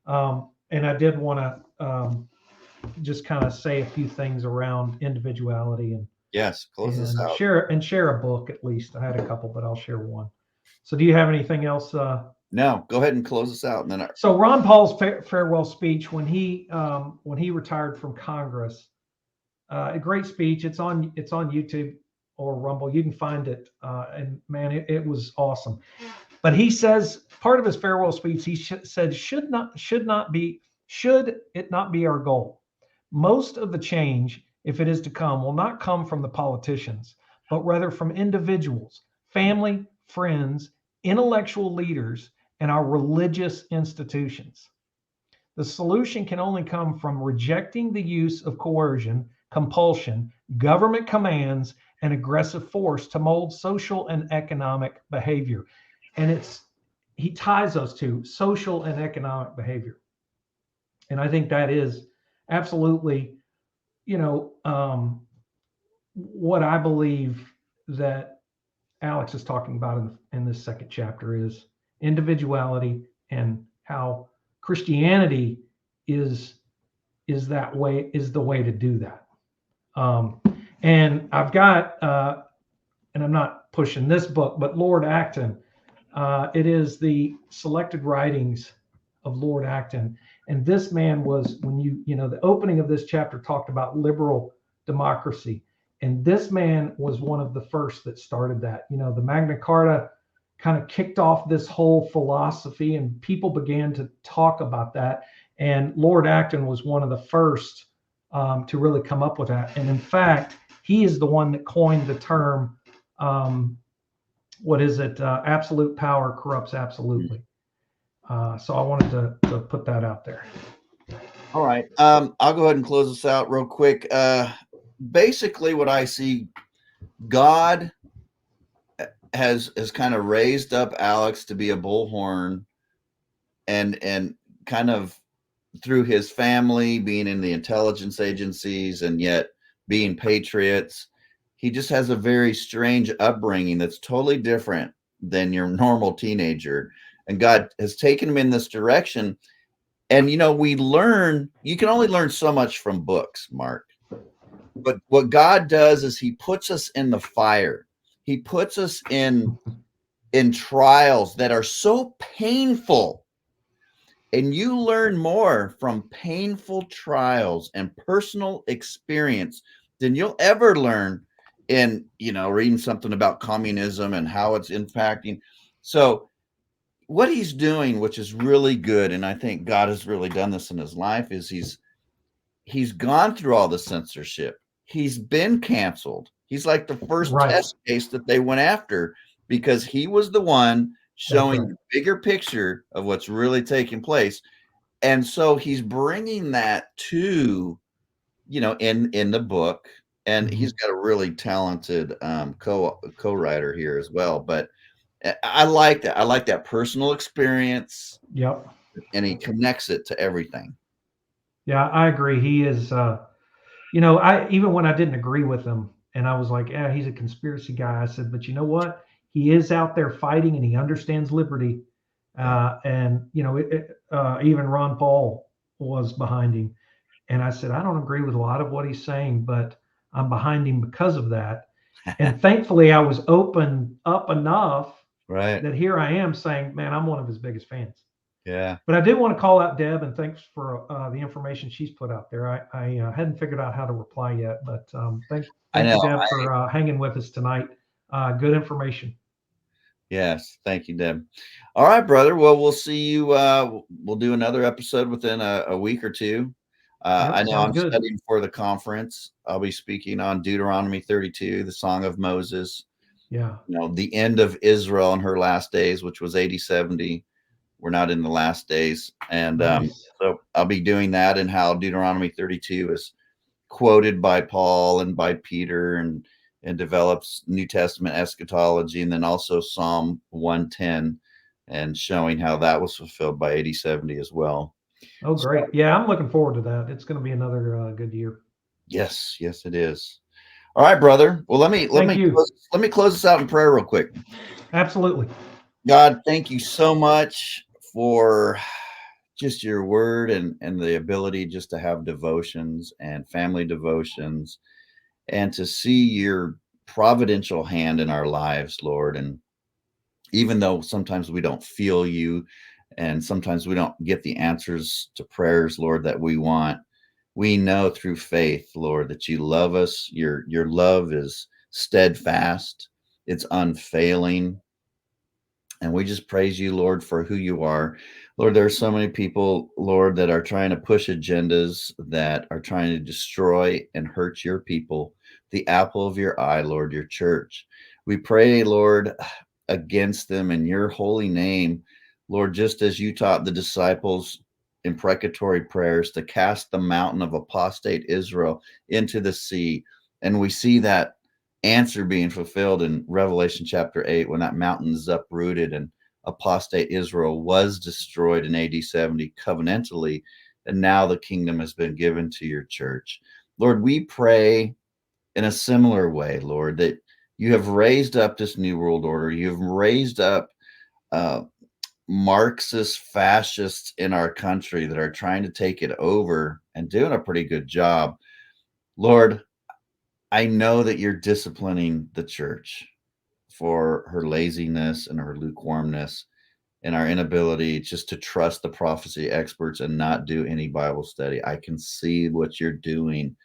Speaker 2: And I did want to just kind of say a few things around individuality and
Speaker 1: yes, close this out.
Speaker 2: share a book at least. I had a couple, but I'll share one. So, do you have anything else?
Speaker 1: No, go ahead and close us out. And then
Speaker 2: So Ron Paul's farewell speech when he retired from Congress, a great speech. It's on YouTube or Rumble. You can find it, and man, it was awesome. But he says part of his farewell speech, he said, should it not be our goal? Most of the change, if it is to come, will not come from the politicians, but rather from individuals, family, friends, intellectual leaders, and our religious institutions. The solution can only come from rejecting the use of coercion, compulsion, government commands, and aggressive force to mold social and economic behavior. And he ties those two, social and economic behavior. And I think that is absolutely, what I believe that Alex is talking about in this second chapter is individuality and how Christianity is the way to do that. And I've got, and I'm not pushing this book, but Lord Acton. It is the selected writings of Lord Acton. And this man was, when the opening of this chapter talked about liberal democracy. And this man was one of the first that started that. The Magna Carta kind of kicked off this whole philosophy and people began to talk about that. And Lord Acton was one of the first to really come up with that. And in fact, he is the one that coined the term, absolute power corrupts absolutely. So I wanted to put that out there.
Speaker 1: All right. I'll go ahead and close this out real quick. Basically, what I see, God has kind of raised up Alex to be a bullhorn, and kind of through his family being in the intelligence agencies and yet being patriots, he just has a very strange upbringing that's totally different than your normal teenager. And God has taken him in this direction. And, we learn, you can only learn so much from books, Mark. But what God does is he puts us in the fire. He puts us in trials that are so painful. And you learn more from painful trials and personal experience than you'll ever learn in, reading something about communism and how it's impacting. So what he's doing, which is really good, and I think God has really done this in his life, is he's gone through all the censorship. He's been canceled. He's like the first test case that they went after because he was the one showing the bigger picture of what's really taking place. And so he's bringing that to, in the book and he's got a really talented co-writer here as well. But I like that. I like that personal experience.
Speaker 2: Yep.
Speaker 1: And he connects it to everything.
Speaker 2: Yeah, I agree. He is, I even when I didn't agree with him, and I was like, yeah, he's a conspiracy guy. I said, but you know what? He is out there fighting, and he understands liberty. And even Ron Paul was behind him. And I said, I don't agree with a lot of what he's saying, but I'm behind him because of that. And thankfully, I was open up enough
Speaker 1: Right.
Speaker 2: that here I am saying, man, I'm one of his biggest fans.
Speaker 1: Yeah.
Speaker 2: But I did want to call out Deb, and thanks for the information she's put out there. I hadn't figured out how to reply yet, but thank you, Deb, for hanging with us tonight. Good information.
Speaker 1: Yes. Thank you, Deb. All right, brother. Well, we'll see you. We'll do another episode within a week or two. I know I'm studying for the conference. I'll be speaking on Deuteronomy 32, the Song of Moses.
Speaker 2: Yeah.
Speaker 1: The end of Israel in her last days, which was 80-70. We're not in the last days. And so I'll be doing that, and how Deuteronomy 32 is quoted by Paul and by Peter, and develops New Testament eschatology, and then also Psalm 110, and showing how that was fulfilled by 80-70 as well.
Speaker 2: Oh, great. Yeah, I'm looking forward to that. It's going to be another good year.
Speaker 1: Yes, it is. All right, brother. Well, let me close this out in prayer real quick.
Speaker 2: Absolutely.
Speaker 1: God, thank you so much for just your word, and the ability just to have devotions and family devotions, and to see your providential hand in our lives, Lord. And even though sometimes we don't feel you, and sometimes we don't get the answers to prayers, Lord, that we want, we know through faith, Lord, that you love us. Your love is steadfast. It's unfailing. And we just praise you, Lord, for who you are. Lord, there are so many people, Lord, that are trying to push agendas that are trying to destroy and hurt your people, the apple of your eye, Lord, your church. We pray, Lord, against them in your holy name, Lord, just as you taught the disciples imprecatory prayers to cast the mountain of apostate Israel into the sea. And we see that answer being fulfilled in Revelation chapter 8, when that mountain is uprooted and apostate Israel was destroyed in AD-70 covenantally, and now the kingdom has been given to your church. Lord, we pray in a similar way, Lord, that you have raised up this new world order. You've raised up Marxist fascists in our country that are trying to take it over and doing a pretty good job. Lord, I know that you're disciplining the church for her laziness and her lukewarmness, and our inability just to trust the prophecy experts and not do any Bible study. I can see what you're doing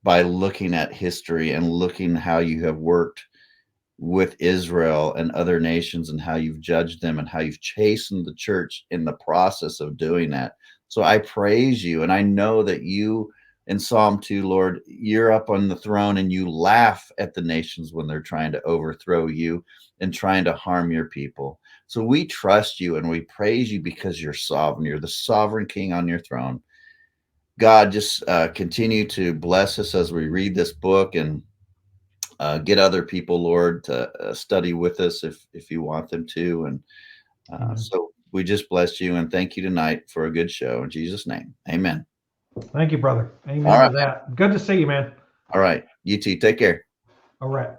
Speaker 1: by looking at history and looking how you have worked with Israel and other nations, and how you've judged them, and how you've chastened the church in the process of doing that. So I praise you, and I know that you, in Psalm 2, Lord, you're up on the throne, and you laugh at the nations when they're trying to overthrow you and trying to harm your people. So we trust you, and we praise you because you're sovereign. You're the sovereign king on your throne. God, just continue to bless us as we read this book, and get other people, Lord, to study with us if you want them to. And so we just bless you and thank you tonight for a good show. In Jesus' name, amen.
Speaker 2: Thank you, brother. Amen to that. Good to see you, man.
Speaker 1: All right. You too. Take care.
Speaker 2: All right.